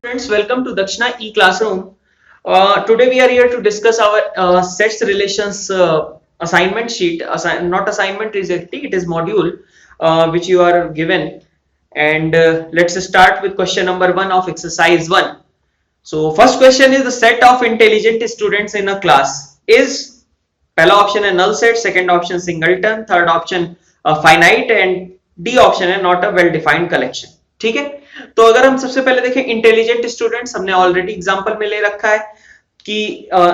Students, welcome to Dakshina e-classroom. Today we are here to discuss our sets relations assignment sheet. Not assignment exactly, it is module which you are given. And let's start with question number 1 of exercise 1. So first question is the set of intelligent students in a class is पहला option है null set, second option singleton, third option finite and D option है not a well defined collection. ठीक है, तो अगर हम सबसे पहले देखें इंटेलिजेंट स्टूडेंट्स, हमने ऑलरेडी एग्जांपल में ले रखा है कि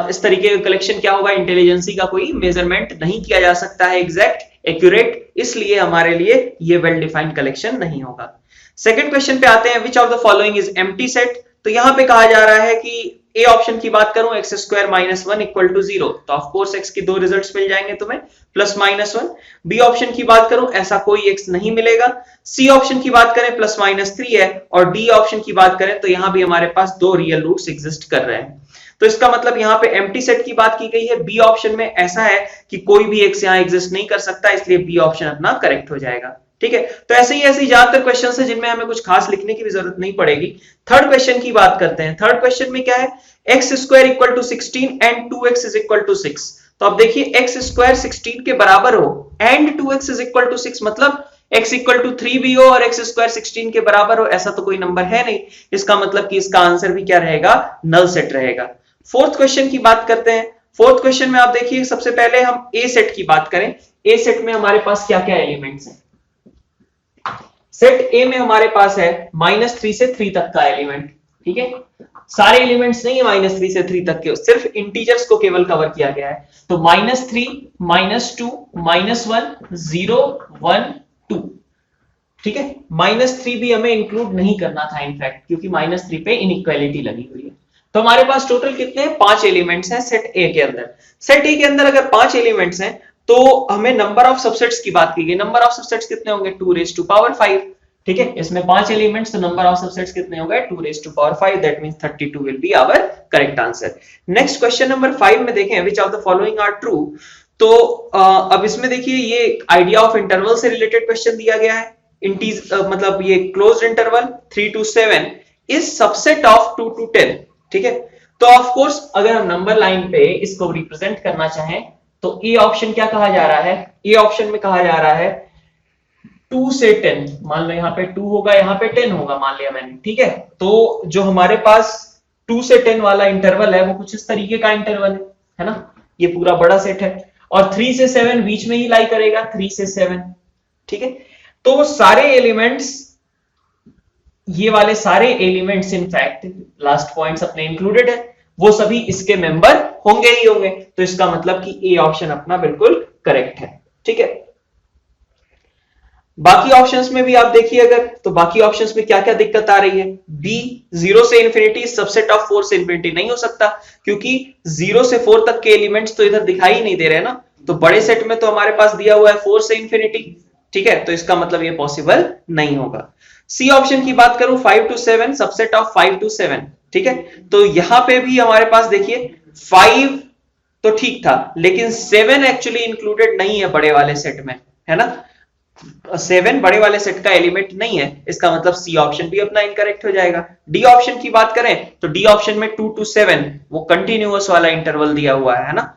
इस तरीके का कलेक्शन क्या होगा, इंटेलिजेंसी का कोई मेजरमेंट नहीं किया जा सकता है एग्जैक्ट एक्यूरेट, इसलिए हमारे लिए ये वेल डिफाइंड कलेक्शन नहीं होगा। सेकंड क्वेश्चन पे आते हैं, which of the following is empty set. तो यहां पे कहा जा रहा है कि ए ऑप्शन की बात करूं x square minus one equal to zero, तो ऑफ कोर्स एक्स की दो रिजल्ट्स मिल जाएंगे तुम्हें plus minus one. B option की बात करूं ऐसा कोई एक्स नहीं मिलेगा। सी ऑप्शन की बात करें प्लस माइनस थ्री है, और डी ऑप्शन की बात करें तो यहां भी हमारे पास दो रियल रूट्स एग्जिस्ट कर रहे हैं। तो इसका मतलब यहाँ पे एम्प्टी सेट की बात की गई है। बी ऑप्शन में ऐसा है कि कोई भी एक्स यहाँ एग्जिस्ट नहीं कर सकता, इसलिए बी ऑप्शन अपना करेक्ट हो जाएगा। ठीक है, तो ऐसे ही ज्यादातर क्वेश्चंस है जिनमें हमें कुछ खास लिखने की भी जरूरत नहीं पड़ेगी। थर्ड क्वेश्चन की बात करते हैं। थर्ड क्वेश्चन में क्या है, x square equal to 16 and 2x is equal to 6। तो अब देखिए एक्स स्क्वायर 16 के बराबर हो and 2x is equal to 6, मतलब x इक्वल टू 3 भी हो और एक्स स्क्वायर 16 के बराबर हो, ऐसा तो कोई नंबर है नहीं। इसका मतलब कि इसका आंसर भी क्या रहेगा, नल सेट रहेगा। फोर्थ क्वेश्चन की बात करते हैं। फोर्थ क्वेश्चन में आप देखिए, सबसे पहले हम ए सेट की बात करें। ए सेट में हमारे पास क्या क्या एलिमेंट्स हैं। सेट ए में हमारे पास है -3 से 3 तक का एलिमेंट। ठीक है, सारे एलिमेंट्स नहीं है -3 से 3 तक के, सिर्फ इंटीजर्स को केवल कवर किया गया है। तो -3, -2, -1, 0, 1, 2। ठीक है, -3 भी हमें इंक्लूड नहीं करना था इनफैक्ट, क्योंकि -3 पे इनइक्वालिटी लगी हुई है। तो हमारे पास टोटल कितने हैं, 5 एलिमेंट्स हैं सेट ए के अंदर। सेट ए के अंदर अगर 5 एलिमेंट्स हैं तो हमें नंबर ऑफ सबसेट्स की बात की गई। नंबर ऑफ सबसेट्स कितने होंगे, 2 रेज़ टू पावर 5। ठीक है, इसमें 5 एलिमेंट्स, तो नंबर ऑफ सबसेट्स कितने हो गए, 2 raise to power 5। That means 32 will be our correct answer. Next question number 5 में देखें, which of the following are true. तो अब इसमें देखिए ये आइडिया ऑफ इंटरवल से रिलेटेड क्वेश्चन दिया गया है। मतलब ये closed interval 3 to 7 is subset of 2 to 10। ठीक है, तो ऑफ कोर्स अगर हम नंबर लाइन पे इसको रिप्रेजेंट करना चाहें तो ए ऑप्शन क्या कहा जा रहा है, ए ऑप्शन में कहा जा रहा है 2 से 10। मान लो यहाँ पे 2 होगा, यहाँ पे 10 होगा, मान लिया मैंने। ठीक है, तो जो हमारे पास 2 से 10 वाला इंटरवल है वो कुछ इस तरीके का इंटरवल है ना, ये पूरा बड़ा सेट है। और 3 से 7 बीच में ही लाई करेगा, 3 से 7। ठीक है, तो सारे एलिमेंट्स, ये वाले सारे एलिमेंट्स इनफैक्ट लास्ट पॉइंट्स अपने इंक्लूडेड है, वो सभी इसके मेंबर होंगे ही होंगे। तो इसका मतलब कि ए ऑप्शन अपना बिल्कुल करेक्ट है। ठीक है, बाकी ऑप्शंस में भी आप देखिए अगर, तो बाकी ऑप्शंस में क्या क्या दिक्कत आ रही है। बी 0 से इंफिनिटी सबसेट ऑफ 4 से इंफिनिटी नहीं हो सकता, क्योंकि 0 से 4 तक के एलिमेंट्स तो इधर दिखाई ही नहीं दे रहे ना। तो बड़े सेट में तो हमारे पास दिया हुआ है 4 से इंफिनिटी। ठीक है, तो इसका मतलब ये पॉसिबल नहीं होगा। सी ऑप्शन की बात करूं 5 to 7 सबसेट ऑफ 5 to 7। ठीक है, तो यहां पे भी हमारे पास देखिए 5 तो ठीक था, लेकिन 7 एक्चुअली इंक्लूडेड नहीं है बड़े वाले सेट में, है ना। 7 बड़े वाले सेट का एलिमेंट नहीं है, इसका मतलब सी ऑप्शन भी अपना इनकरेक्ट हो जाएगा। डी ऑप्शन की बात करें तो डी ऑप्शन में 2 to 7 वो कंटिन्यूअस वाला इंटरवल दिया हुआ है ना,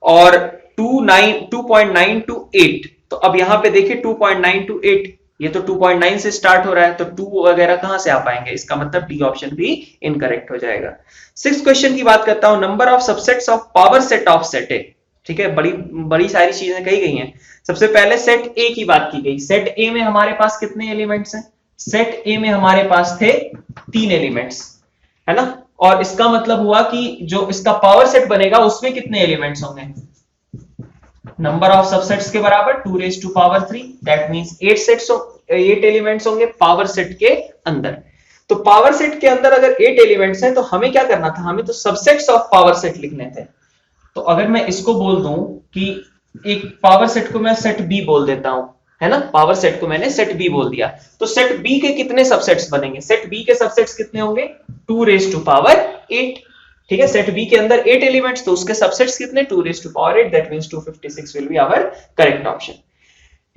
और 2.9 to 8। तो अब यहां पे देखिए 2.9 to 8, ये तो 2.9 से स्टार्ट हो रहा है, तो 2 वगैरह कहां से आ पाएंगे, इसका मतलब डी ऑप्शन भी इनकरेक्ट हो जाएगा। सिक्स्थ क्वेश्चन की बात करता हूं, number of subsets of power set of set ए। ठीक है, बड़ी सारी चीजें कही गई हैं। सबसे पहले सेट ए की बात की गई। सेट ए में हमारे पास कितने एलिमेंट्स हैं, सेट ए में हमारे पास थे 3 एलिमेंट्स, है ना। और इसका मतलब हुआ कि जो इसका पावर सेट बनेगा उसमें कितने एलिमेंट्स होंगे, नंबर ऑफ सबसेट्स के बराबर 2 raise to power 3। That means 8 elements होंगे पावर सेट के अंदर। तो पावर सेट के अंदर अगर 8 एलिमेंट्स हैं तो हमें क्या करना था, हमें तो सबसेट्स ऑफ पावर सेट लिखने थे। तो अगर मैं इसको बोल दूं कि एक पावर सेट को मैं सेट बी बोल देता हूं, है ना, पावर सेट को मैंने सेट बी बोल दिया, तो सेट बी के कितने सबसेट्स बनेंगे, सेट बी के सबसेट्स कितने होंगे, 2 रेज़ टू पावर 8। ठीक है, सेट बी के अंदर 8 एलिमेंट्स, तो उसके सबसेट्स कितने, 2 raise to power 8। That means 256 will be our correct option.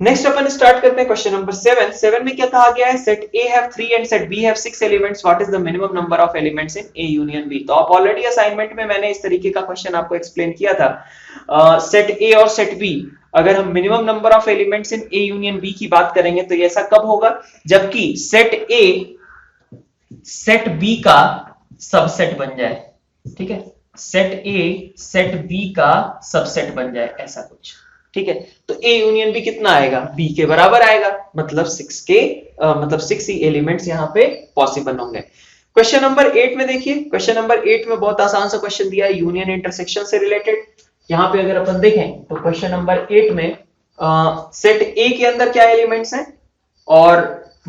Next अपन स्टार्ट करते हैं क्वेश्चन नंबर 7 में क्या कहा गया है, set A have 3 and set B have 6 elements, what is the minimum number of elements in A union B. तो आप ऑलरेडी असाइनमेंट में मैंने इस तरीके का क्वेश्चन आपको एक्सप्लेन किया था। सेट ए और सेट बी, अगर हम minimum number of elements in A union B की बात करेंगे तो ये ऐसा कब होगा, जबकि सेट ए सेट बी का सबसेट बन जाए। ठीक है, सेट ए सेट बी का सबसेट बन जाए, ऐसा कुछ। ठीक है, तो ए यूनियन बी कितना आएगा, बी के बराबर आएगा, मतलब 6 ही एलिमेंट्स यहाँ पे पॉसिबल होंगे। क्वेश्चन नंबर 8 में देखिए, क्वेश्चन नंबर 8 में बहुत आसान सा क्वेश्चन दिया है यूनियन इंटरसेक्शन से रिलेटेड। यहाँ पे अगर अपन देखें तो क्वेश्चन नंबर 8 में सेट ए के अंदर क्या एलिमेंट्स हैं, और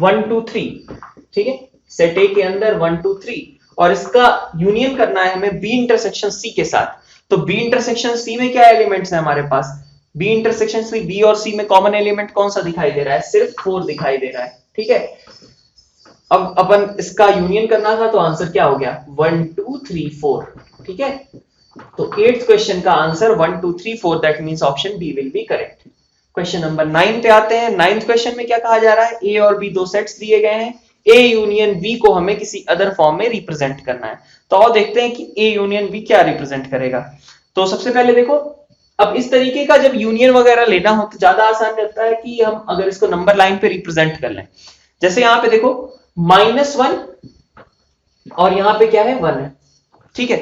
1 2 3। ठीक है, सेट ए के अंदर 1 2 3 और इसका यूनियन करना है हमें बी इंटरसेक्शन सी के साथ। तो बी इंटरसेक्शन सी में क्या एलिमेंट्स हैं हमारे पास, बी इंटरसेक्शन सी, बी और सी में कॉमन एलिमेंट कौन सा दिखाई दे रहा है, सिर्फ 4 दिखाई दे रहा है। ठीक है, अब अपन इसका यूनियन करना था तो आंसर क्या हो गया, 1 2 3 4। ठीक है, तो 8th क्वेश्चन का answer 1 2 3 4, that means option B will be correct. Question number 9 पे आते हैं। 9th क्वेश्चन में क्या कहा जा रहा है, ए और बी दो सेट्स दिए गए हैं, ए यूनियन बी को हमें किसी अदर फॉर्म में रिप्रेजेंट करना है। तो आओ देखते हैं कि ए यूनियन बी क्या रिप्रेजेंट करेगा। तो सबसे पहले देखो, अब इस तरीके का जब यूनियन वगैरह लेना हो तो ज्यादा आसान रहता है कि हम अगर इसको नंबर लाइन पे रिप्रेजेंट कर लें। जैसे यहां पे देखो -1 और यहां पे क्या है 1 है। ठीक है,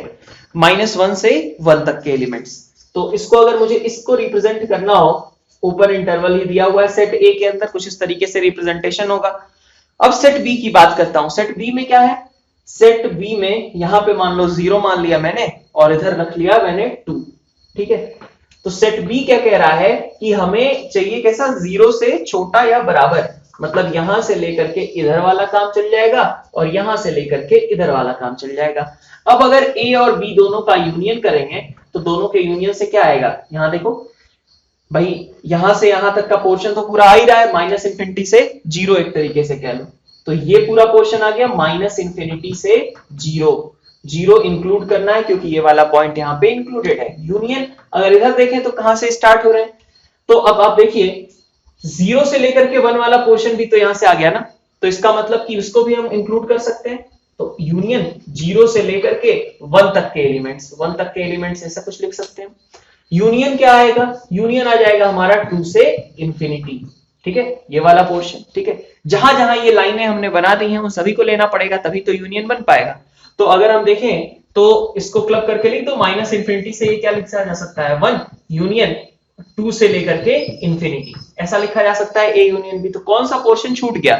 -1 से 1 तक के एलिमेंट्स। तो इसको अगर मुझे इसको रिप्रेजेंट करना हो, ऊपर इंटरवल ही दिया हुआ है, सेट ए के अंदर कुछ इस तरीके से रिप्रेजेंटेशन होगा। अब सेट बी की बात करता हूं, सेट बी में क्या है, सेट बी में यहां पे मान लो 0 मान लिया मैंने और इधर रख लिया मैंने 2। ठीक है, तो सेट बी क्या कह रहा है कि हमें चाहिए कैसा, 0 से छोटा या बराबर, मतलब यहां से लेकर के इधर वाला काम चल जाएगा और यहां से लेकर के इधर वाला काम चल जाएगा। अब अगर ए और बी दोनों का यूनियन करेंगे तो दोनों के यूनियन से क्या आएगा, यहां देखो भाई, यहां से यहां तक का पोर्शन तो पूरा आ ही रहा है, -∞ से 0 एक तरीके से कह लो। तो ये पूरा पोर्शन आ गया -∞ से 0 इंक्लूड करना है क्योंकि ये वाला पॉइंट यहाँ पे इंक्लूडेड है। यूनियन अगर इधर देखें तो कहां से स्टार्ट हो रहे हैं, तो अब आप देखिए 0 से लेकर के 1 वाला पोर्शन भी तो यहां से आ गया ना, तो इसका मतलब कि उसको भी हम इंक्लूड कर सकते हैं। तो यूनियन 0 से लेकर के 1 तक के एलिमेंट्स ऐसा कुछ लिख सकते हैं। यूनियन क्या आएगा, यूनियन आ जाएगा हमारा 2 से इंफिनिटी। ठीक है, ये वाला पोर्शन। ठीक है, जहां जहां ये लाइनें हमने बना दी हैं उन सभी को लेना पड़ेगा, तभी तो यूनियन बन पाएगा। तो अगर हम देखें तो इसको क्लब करके लिख दो, -∞ से ये क्या लिखा जा सकता है 1, यूनियन 2 से लेकर के इंफिनिटी, ऐसा लिखा जा सकता है ए यूनियन बी। तो कौन सा पोर्शन छूट गया,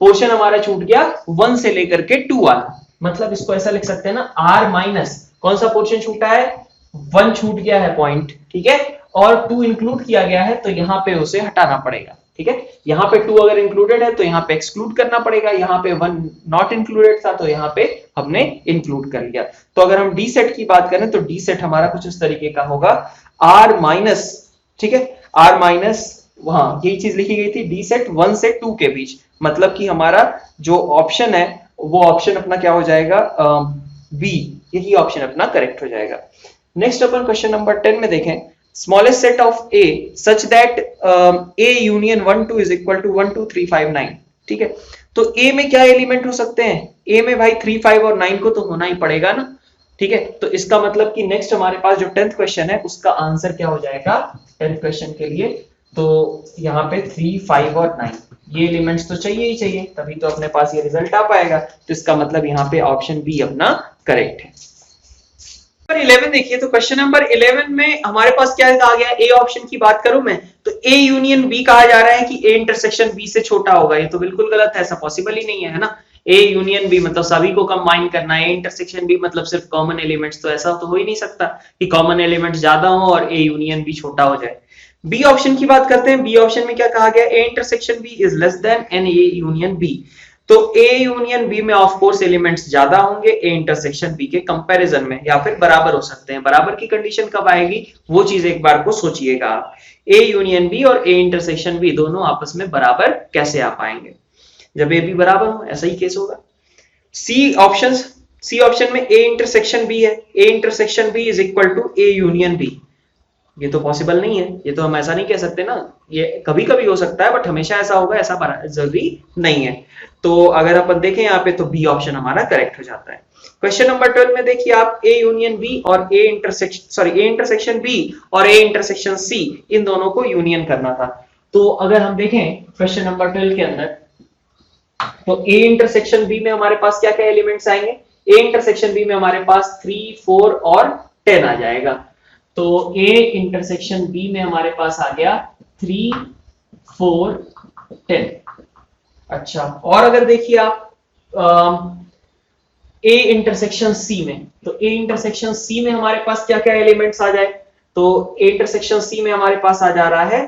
पोर्शन हमारा छूट गया 1 से लेकर के 2 वाला, मतलब इसको ऐसा लिख सकते हैं ना, r माइनस कौन सा पोर्शन छूटा है, 1 छूट गया है पॉइंट। ठीक है, और 2 इंक्लूड किया गया है तो यहाँ पे उसे हटाना पड़ेगा। ठीक है, यहाँ पे 2 अगर इंक्लूडेड है तो यहाँ पे एक्सक्लूड करना पड़ेगा, यहाँ पे 1 नॉट इंक्लूडेड था तो यहाँ पे हमने इंक्लूड कर लिया। तो अगर हम डी सेट की बात करें तो डी सेट हमारा कुछ इस तरीके का होगा, r माइनस, ठीक है, r माइनस, वहां यही चीज लिखी गई थी, डी सेट 1 से 2 के बीच, मतलब कि हमारा जो ऑप्शन है वो ऑप्शन अपना क्या हो जाएगा, बी, यही ऑप्शन अपना करेक्ट हो जाएगा। नेक्स्ट अपन क्वेश्चन नंबर 10 में देखें, smallest set of A such that A union 1 2 is equal to 1 2 3 5 9। ठीक है, तो ए में क्या एलिमेंट हो सकते हैं, ए में भाई 3 5 और 9 को तो होना ही पड़ेगा ना। ठीक है, तो इसका मतलब कि नेक्स्ट हमारे पास जो 10th क्वेश्चन है उसका आंसर क्या हो जाएगा 10th क्वेश्चन के लिए, तो यहाँ पे 3 5 और 9 ये एलिमेंट्स तो चाहिए ही चाहिए, तभी तो अपने पास ये रिजल्ट आ पाएगा। तो इसका मतलब यहाँ पे ऑप्शन बी अपना करेक्ट है। 11 देखिए, तो क्वेश्चन नंबर 11 में हमारे पास क्या आ गया, ए ऑप्शन की बात करूं मैं तो ए यूनियन बी कहा जा रहा है कि ए इंटरसेक्शन बी से छोटा होगा, ये तो बिल्कुल गलत है, ऐसा पॉसिबल ही नहीं है ना। ए यूनियन बी मतलब सभी को कंबाइन करना है, ए इंटरसेक्शन बी मतलब सिर्फ कॉमन एलिमेंट्स, तो ऐसा तो हो ही नहीं सकता कि कॉमन एलिमेंट्स ज्यादा हो और ए यूनियन बी छोटा हो जाए। बी ऑप्शन की बात करते हैं, बी ऑप्शन में क्या कहा गया, A intersection B is less than n A union B. तो ए यूनियन बी में ऑफ कोर्स एलिमेंट्स ज्यादा होंगे ए इंटरसेक्शन बी के कंपैरिजन में, या फिर बराबर हो सकते हैं। बराबर की कंडीशन कब आएगी वो चीज एक बार को सोचिएगा, ए यूनियन बी और ए इंटरसेक्शन बी दोनों आपस में बराबर कैसे आ पाएंगे, जब ए बी बराबर हो ऐसा ही केस होगा। सी ऑप्शन में ए इंटरसेक्शन बी है, A intersection B is equal to A union B, ये तो पॉसिबल नहीं है, ये तो हम ऐसा नहीं कह सकते ना। ये कभी कभी हो सकता है बट हमेशा ऐसा होगा ऐसा जरूरी नहीं है। तो अगर अपन देखें यहाँ पे तो बी ऑप्शन हमारा करेक्ट हो जाता है। क्वेश्चन नंबर 12 में देखिए आप ए यूनियन बी और ए इंटरसेक्शन बी और ए इंटरसेक्शन सी, इन दोनों को यूनियन करना था। तो अगर हम देखें क्वेश्चन नंबर 12 के अंदर, तो ए इंटरसेक्शन बी में हमारे पास क्या क्या एलिमेंट्स आएंगे? ए इंटरसेक्शन बी में हमारे पास 3, 4 और 10 आ जाएगा। तो ए इंटरसेक्शन बी में हमारे पास आ गया 3, 4, 10। अच्छा, और अगर देखिए आप ए इंटरसेक्शन सी में, तो ए इंटरसेक्शन सी में हमारे पास क्या क्या एलिमेंट्स आ जाए? तो ए इंटरसेक्शन सी में हमारे पास आ जा रहा है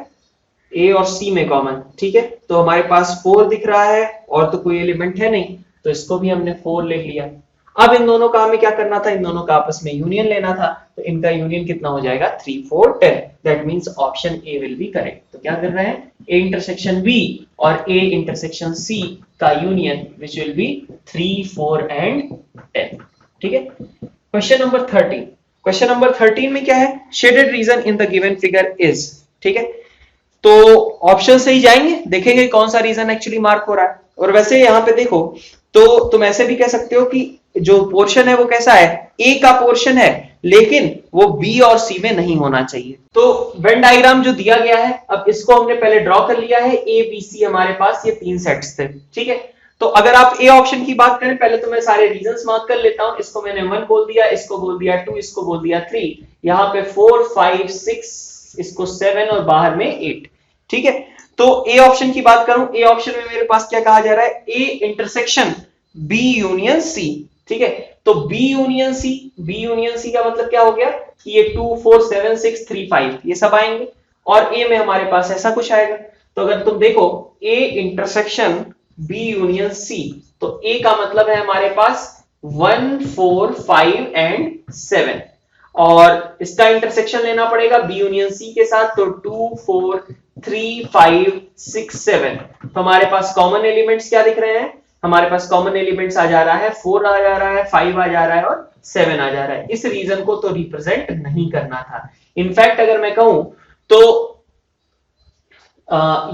ए और सी में कॉमन, ठीक है। तो हमारे पास 4 दिख रहा है और तो कोई एलिमेंट है नहीं, तो इसको भी हमने 4 ले लिया। अब इन दोनों का हमें क्या करना था? इन दोनों का आपस में यूनियन लेना था। तो इनका यूनियन कितना हो जाएगा? 3, 4, 10। That means option A will be correct. तो क्या कर रहे हैं? ए इंटरसेक्शन बी और ए इंटरसेक्शन सी का union which will be 3, 4 and 10, ठीक है। Question number 13। क्वेश्चन नंबर 13 में क्या है? Shaded region in the given figure is, ठीक है। तो ऑप्शन से ही जाएंगे, देखेंगे कौन सा रीजन एक्चुअली मार्क हो रहा है। और वैसे यहाँ पे देखो तो तुम ऐसे भी कह सकते हो कि जो पोर्शन है वो कैसा है? ए का पोर्शन है, लेकिन वो बी और सी में नहीं होना चाहिए। तो वेन डायग्राम जो दिया गया है, अब इसको हमने पहले ड्रॉ कर लिया है। ए बी सी हमारे पास ये 3 सेट्स थे, ठीक है। तो अगर आप ए ऑप्शन की बात करें, पहले तो मैं सारे रीजंस मार्क कर लेता हूं। इसको मैंने 1 बोल दिया, इसको बोल दिया 2, इसको बोल दिया 3, यहाँ पे 4, 5, 6, इसको 7 और बाहर में 8, ठीक है। तो ए ऑप्शन की बात करूं, ए ऑप्शन में मेरे पास क्या कहा जा रहा है? A intersection B union C, ठीक है। तो बी यूनियन सी का मतलब क्या हो गया कि ये 2, 4, 7, 6, 3, 5 ये सब आएंगे, और ए में हमारे पास ऐसा कुछ आएगा। तो अगर तुम देखो A intersection B union C, तो ए का मतलब है हमारे पास 1, 4, 5 एंड 7, और इसका इंटरसेक्शन लेना पड़ेगा बी यूनियन सी के साथ। तो 2, 4, 3, 5, 6, 7। तो हमारे पास कॉमन एलिमेंट्स क्या दिख रहे हैं? हमारे पास कॉमन एलिमेंट्स आ जा रहा है 4 आ जा रहा है, 5 आ जा रहा है और 7 आ जा रहा है। इस रीजन को तो रिप्रेजेंट नहीं करना था। इनफैक्ट अगर मैं कहूं तो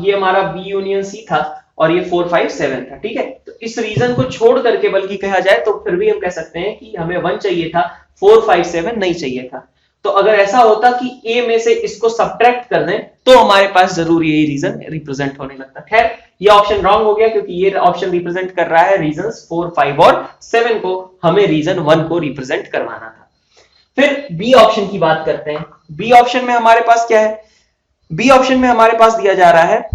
ये हमारा बी यूनियन सी था और ये 4, 5, 7 था, ठीक है। तो इस रीजन को छोड़ करके बल्कि कहा जाए तो फिर भी हम कह सकते हैं कि हमें 1 चाहिए था, 4, 5, 7 नहीं चाहिए था। तो अगर ऐसा होता कि ए में से इसको सब्ट्रैक्ट कर दें तो हमारे पास जरूर यही रीजन रिप्रेजेंट होने लगता। खैर ये ऑप्शन रॉन्ग हो गया, क्योंकि ये ऑप्शन रिप्रेजेंट कर रहा है रीजंस 4, 5 और 7 को, हमें रीजन 1 को रिप्रेजेंट करवाना था। फिर बी ऑप्शन की बात करते हैं। बी ऑप्शन में हमारे पास क्या है? बी ऑप्शन में हमारे पास दिया जा रहा है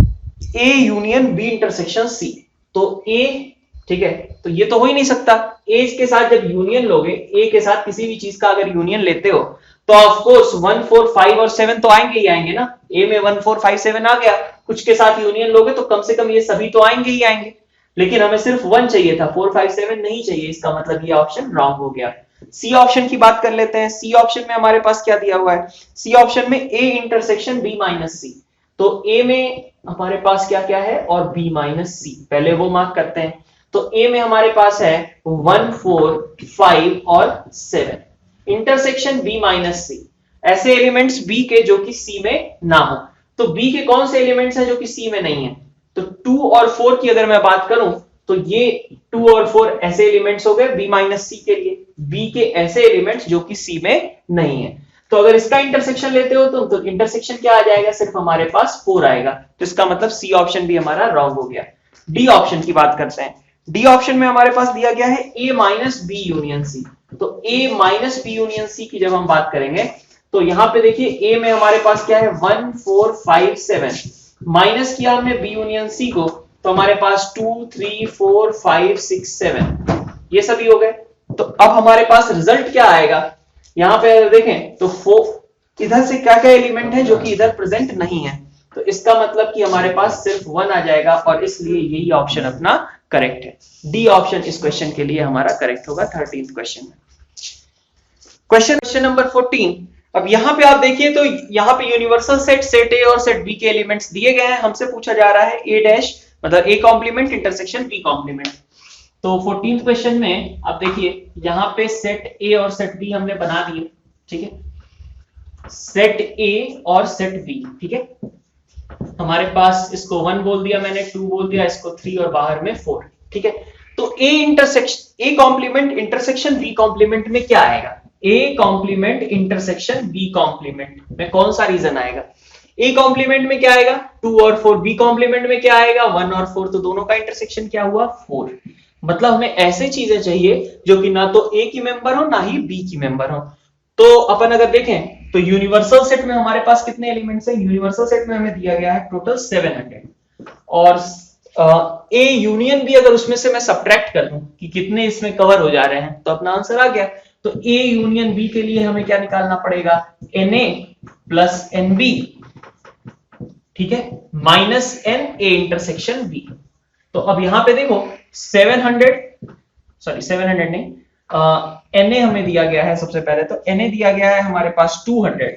A union B intersection C. तो ए, ठीक है, तो ये तो हो ही नहीं सकता। ए के साथ जब यूनियन लोगे, ए के साथ किसी भी चीज का अगर यूनियन लेते हो तो ऑफ कोर्स 1, 4, 5 और 7 तो आएंगे ही आएंगे ना। ए में 1, 4, 5, 7 आ गया, कुछ के साथ यूनियन लोगे तो कम से कम ये सभी तो आएंगे ही आएंगे। लेकिन हमें सिर्फ 1 चाहिए था, 4, 5, 7 नहीं चाहिए। इसका मतलब ये ऑप्शन रॉन्ग हो गया। सी ऑप्शन की बात कर लेते हैं। सी ऑप्शन में हमारे पास क्या दिया हुआ है? सी ऑप्शन में ए इंटरसेक्शन बी माइनस सी। तो ए में हमारे पास क्या क्या है और बी माइनस सी, पहले वो मार्क करते हैं। तो ए में हमारे पास है 1, 4, 5 और 7। इंटरसेक्शन बी माइनस सी, ऐसे एलिमेंट्स बी के जो कि सी में ना हो। तो बी के कौन से एलिमेंट्स हैं जो कि सी में नहीं है? तो 2 और 4 की अगर मैं बात करूं तो ये 2 और 4 ऐसे एलिमेंट्स हो गए बी माइनस सी के लिए, बी के ऐसे एलिमेंट्स जो कि सी में नहीं है। तो अगर इसका इंटरसेक्शन लेते हो तो इंटरसेक्शन क्या आ जाएगा? सिर्फ हमारे पास 4 आएगा। तो इसका मतलब सी ऑप्शन भी हमारा रॉन्ग हो गया। डी ऑप्शन की बात करते हैं। डी ऑप्शन में हमारे पास दिया गया है ए माइनस बी यूनियन सी। तो ए माइनस बी यूनियन सी की जब हम बात करेंगे तो यहां पे देखिए ए में हमारे पास क्या है 1, 4, 5, 7, माइनस किया हमने बी यूनियन सी को, तो हमारे पास 2, 3, 4, 5, 6, 7 ये सभी हो गए। तो अब हमारे पास रिजल्ट क्या आएगा? यहां पे अगर देखें तो इधर से क्या क्या एलिमेंट है जो कि इधर प्रेजेंट नहीं है। तो इसका मतलब कि हमारे पास सिर्फ 1 आ जाएगा, और इसलिए यही ऑप्शन अपना करेक्ट है। डी ऑप्शन इस क्वेश्चन के लिए हमारा करेक्ट होगा 13th क्वेश्चन में। Question number 14। अब यहां पे आप देखिए तो यहां पे यूनिवर्सल सेट, सेट ए और सेट बी के एलिमेंट्स दिए गए हैं। हमसे पूछा जा रहा है ए डैश मतलब A complement intersection B complement. तो 14th क्वेश्चन में आप देखिए यहां पे सेट ए और सेट बी हमने बना दिए, ठीक है। सेट ए और सेट बी, ठीक है। हमारे पास इसको 1 बोल दिया मैंने, 2 बोल दिया, इसको 3 और बाहर में 4, ठीक है। तो A complement intersection B complement में क्या आएगा? A complement intersection B complement में कौन सा रीजन आएगा? ए कॉम्प्लीमेंट में क्या आएगा? 2 और 4। बी कॉम्प्लीमेंट में क्या आएगा? 1 और 4। तो दोनों का इंटरसेक्शन क्या हुआ? 4। मतलब हमें ऐसे चीजें चाहिए जो कि ना तो ए की मेंबर हो ना ही बी की मेंबर हो। तो अपन अगर देखें तो यूनिवर्सल सेट में हमारे पास कितने एलिमेंट्स हैं? यूनिवर्सल सेट में हमें दिया गया है टोटल 700 और ए यूनियन बी अगर उसमें से मैं सब्ट्रैक्ट कर दूं कि कितने इसमें कवर हो जा रहे हैं तो अपना आंसर आ गया। तो ए यूनियन बी के लिए हमें क्या निकालना पड़ेगा? Na प्लस NB, ठीक है, minus n A intersection B. तो अब यहां पे देखो 700 नहीं, Na हमें दिया गया है सबसे पहले, तो Na दिया गया है हमारे पास 200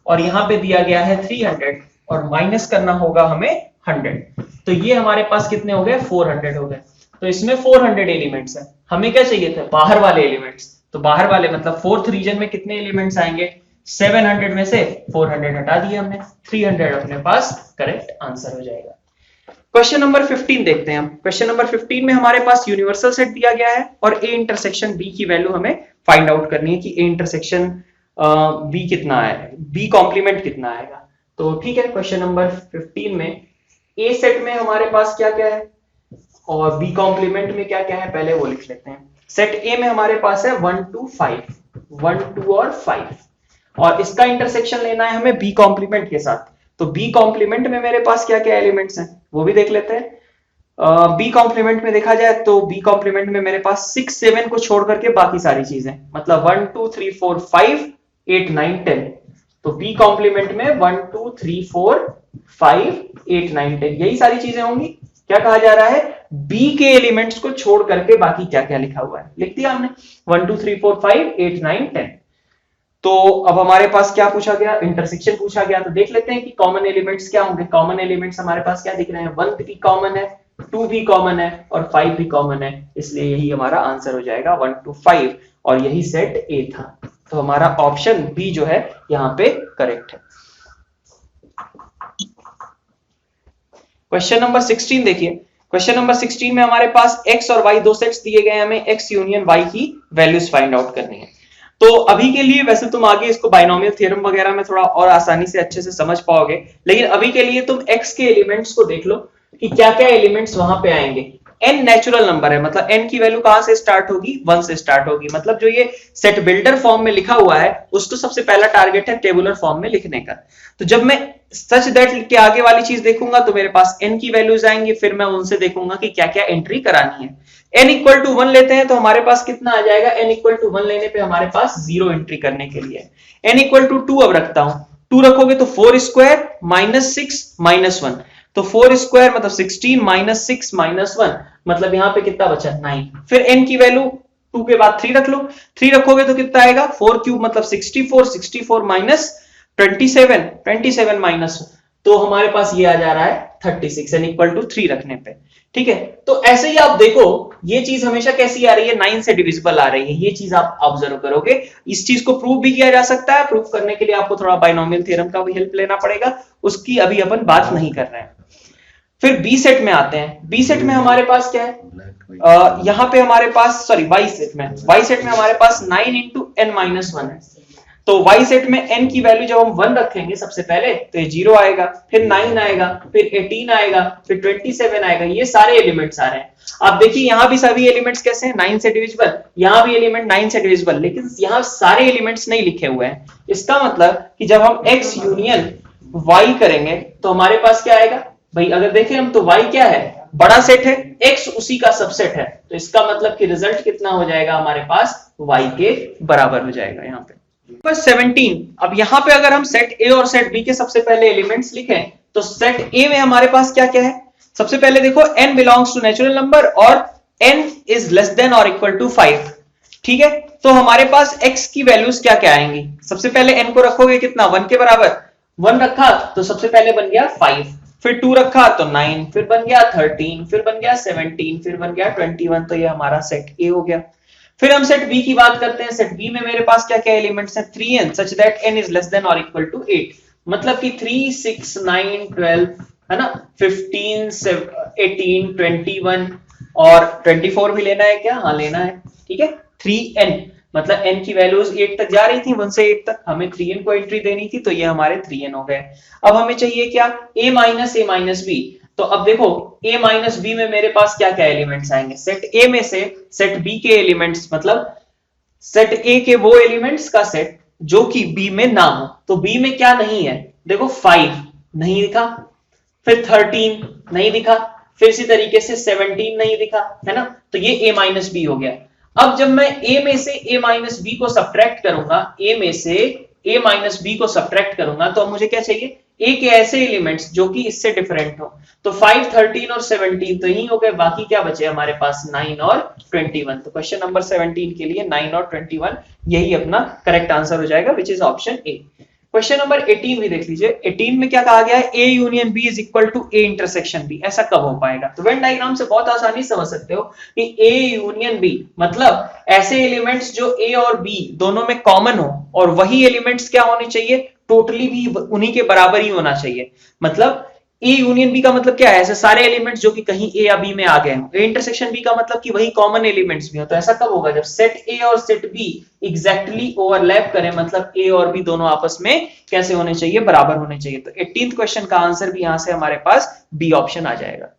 और यहां पे दिया गया है 300 और माइनस करना होगा हमें 100। तो ये हमारे पास कितने हो गए? 400 हो गए। तो इसमें 400 एलिमेंट्स हैं। हमें क्या चाहिए थे? बाहर वाले एलिमेंट्स। तो बाहर वाले मतलब फोर्थ रीजन में कितने एलिमेंट्स आएंगे? 700 में से 400 हटा दिए हमने, 300 अपने पास करेक्ट आंसर हो जाएगा। क्वेश्चन नंबर 15 देखते हैं हम। क्वेश्चन नंबर 15 में हमारे पास यूनिवर्सल सेट दिया गया है और ए इंटरसेक्शन बी की वैल्यू हमें फाइंड आउट करनी है कि ए इंटरसेक्शन बी कितना है, बी कॉम्प्लीमेंट कितना आएगा। तो ठीक है, क्वेश्चन नंबर 15 में ए सेट में हमारे पास क्या क्या है और बी कॉम्प्लीमेंट में क्या क्या है पहले वो लिख लेते हैं। सेट ए में हमारे पास है 1 2 5, 1 2 और 5 और इसका इंटरसेक्शन लेना है हमें बी कॉम्प्लीमेंट के साथ। तो बी कॉम्प्लीमेंट में मेरे पास क्या क्या एलिमेंट्स हैं वो भी देख लेते हैं। बी कॉम्प्लीमेंट में देखा जाए तो बी कॉम्प्लीमेंट में मेरे पास 6 7 को छोड़ करके बाकी सारी चीजें, मतलब 1 2 3 4 5 8 9 10। तो बी कॉम्प्लीमेंट में 1 2 3 4 5 8 9 10 यही सारी चीजें होंगी। क्या कहा जा रहा है? बी के एलिमेंट्स को छोड़ करके बाकी क्या क्या लिखा हुआ है लिख दिया हमने, 1 2 3 4 5 8 9 10। तो अब हमारे पास क्या पूछा गया? इंटरसेक्शन पूछा गया। तो देख लेते हैं कि कॉमन एलिमेंट्स क्या होंगे। कॉमन एलिमेंट्स हमारे पास क्या दिख रहे हैं? 1 भी कॉमन है, 2 भी कॉमन है और 5 भी कॉमन है, इसलिए यही हमारा आंसर हो जाएगा 1 2 5 और यही सेट ए था। तो हमारा ऑप्शन बी जो है यहां पे करेक्ट है। क्वेश्चन नंबर 16 देखिए। क्वेश्चन नंबर 16 में हमारे पास x और y दो सेट्स दिए गए हैं, हमें x यूनियन y की वैल्यूज फाइंड आउट करनी है। तो अभी के लिए वैसे तुम आगे इसको बाइनोमियल थ्योरम वगैरह में थोड़ा और आसानी से अच्छे से समझ पाओगे, लेकिन अभी के लिए तुम x के एलिमेंट्स को देख लो कि क्या क्या एलिमेंट्स वहां पे आएंगे। n नेचुरल नंबर है, मतलब n की वैल्यू कहां से स्टार्ट होगी? 1 से स्टार्ट होगी। मतलब जो ये सेट बिल्डर फॉर्म में लिखा हुआ है उसको सबसे पहला टारगेट है टेबुलर फॉर्म में लिखने का। तो जब मैं सच दैट के आगे वाली चीज देखूंगा तो मेरे पास n की वैल्यूज आएंगी, फिर मैं उनसे देखूंगा कि क्या क्या एंट्री करानी है। n इक्वल टू 1 लेते हैं तो हमारे पास कितना आ जाएगा? n इक्वल टू 1 लेने पे हमारे पास 0 एंट्री करने के लिए। n इक्वल टू 2 अब रखता हूं, 2 रखोगे तो 4 स्क्वायर माइनस 6 माइनस 1, तो 4 स्क्वायर मतलब 16 माइनस 6 माइनस 1, मतलब यहाँ पे कितना बचा? 9। फिर n की वैल्यू 2 के बाद 3 रख लो, 3 रखोगे तो कितना आएगा? 4 क्यूब मतलब 64, 64 माइनस 27, 27 माइनस, तो हमारे पास ये आ जा रहा है 36 n इक्वल टू 3 रखने पे। ठीक है, तो ऐसे ही आप देखो ये चीज हमेशा कैसी आ रही है? 9 से डिविजिबल आ रही है। ये चीज आप ऑब्जर्व करोगे। इस चीज को प्रूव भी किया जा सकता है। प्रूव करने के लिए आपको थोड़ा बाइनोमियल थ्योरम का भी हेल्प लेना पड़ेगा, उसकी अभी अपन बात नहीं कर रहे हैं। फिर बी सेट में आते हैं। बी सेट में हमारे पास क्या है? यहाँ पे हमारे पास सॉरी वाई सेट में हमारे पास 9 इंटू n माइनस 1 है। तो y सेट में n की वैल्यू जब हम 1 रखेंगे सबसे पहले तो ये 0 आएगा, फिर 9 आएगा, फिर 18 आएगा, फिर 27 आएगा। ये सारे एलिमेंट्स आ रहे हैं। आप देखिए यहाँ भी सभी एलिमेंट्स कैसे हैं? 9 से डिविजिबल, यहाँ भी एलिमेंट 9 से डिविजिबल, लेकिन यहाँ सारे एलिमेंट्स नहीं लिखे हुए हैं। इसका मतलब कि जब हम x यूनियन y करेंगे तो हमारे पास क्या आएगा? भाई अगर देखें हम तो y क्या है? बड़ा सेट है, x उसी का सबसेट है, तो इसका मतलब कि रिजल्ट कितना हो जाएगा? हमारे पास y के बराबर हो जाएगा। यहाँ पे 17। अब यहाँ पे अगर हम सेट ए और सेट बी के सबसे पहले एलिमेंट्स लिखें तो सेट ए में हमारे पास क्या क्या है? सबसे पहले देखो n belongs to natural number और n इज लेस देन और इक्वल टू 5। ठीक है, तो हमारे पास x की वैल्यूज क्या क्या आएंगी? सबसे पहले n को रखोगे कितना? 1 के बराबर। 1 रखा तो सबसे पहले बन गया 5, फिर 2 रखा तो 9, फिर बन गया 13, फिर बन गया 17, फिर बन गया 21। तो ये हमारा सेट ए हो गया। फिर हम सेट बी की बात करते हैं। सेट बी में मेरे पास क्या क्या एलिमेंट्स हैं, 3n such that n is less than और इक्वल टू 8, मतलब कि 3 6 9 12 है ना, 15 18 21 और 24 भी लेना है क्या, हाँ लेना है, ठीक है। 3n मतलब n की वैल्यूज 8 तक जा रही थी, 1 से 8 तक, हमें 3n को एंट्री देनी थी, तो ये हमारे 3n हो गए। अब हमें चाहिए क्या, a माइनस b। तो अब देखो a माइनस बी में मेरे पास क्या क्या एलिमेंट्स आएंगे, सेट a में से सेट b के एलिमेंट्स, मतलब सेट a के वो एलिमेंट्स का सेट जो कि b में ना हो। तो b में क्या नहीं है, देखो 5 नहीं दिखा, फिर 13 नहीं दिखा, फिर इसी तरीके से 17 नहीं दिखा, है ना, तो ये a माइनस बी हो गया। अब जब मैं a में से a माइनस बी को सब्ट्रैक्ट करूंगा, a में से a माइनस बी को सब्ट्रैक्ट करूंगा, तो मुझे क्या चाहिए, a के ऐसे एलिमेंट्स जो कि इससे डिफरेंट हो। तो 5 13 और 17 तो यही हो गए, बाकी क्या बचे हमारे पास 9 और 21। तो क्वेश्चन नंबर 17 के लिए 9 और 21 यही अपना करेक्ट आंसर हो जाएगा, which is option A. Question number 18 भी देख लीजिए। 18 में क्या कहा गया है, A union B is equal to A intersection B। ऐसा कब हो पाएगा, तो वेन डायग्राम से बहुत आसानी समझ सकते हो कि A यूनियन B मतलब ऐसे एलिमेंट्स जो A और B दोनों में कॉमन हो, और वही एलिमेंट्स क्या होने चाहिए, टोटली भी उन्हीं के बराबर ही होना चाहिए। मतलब ए यूनियन बी का मतलब क्या है, ऐसे सारे एलिमेंट्स जो कि कहीं ए या बी में आ गए हो। ए इंटरसेक्शन बी का मतलब कि वही कॉमन एलिमेंट्स भी हो। तो ऐसा कब होगा, जब सेट ए और सेट बी एग्जैक्टली ओवरलैप करें, मतलब ए और बी दोनों आपस में कैसे होने चाहिए, बराबर होने चाहिए। तो 18th क्वेश्चन का आंसर भी यहां से हमारे पास बी ऑप्शन आ जाएगा।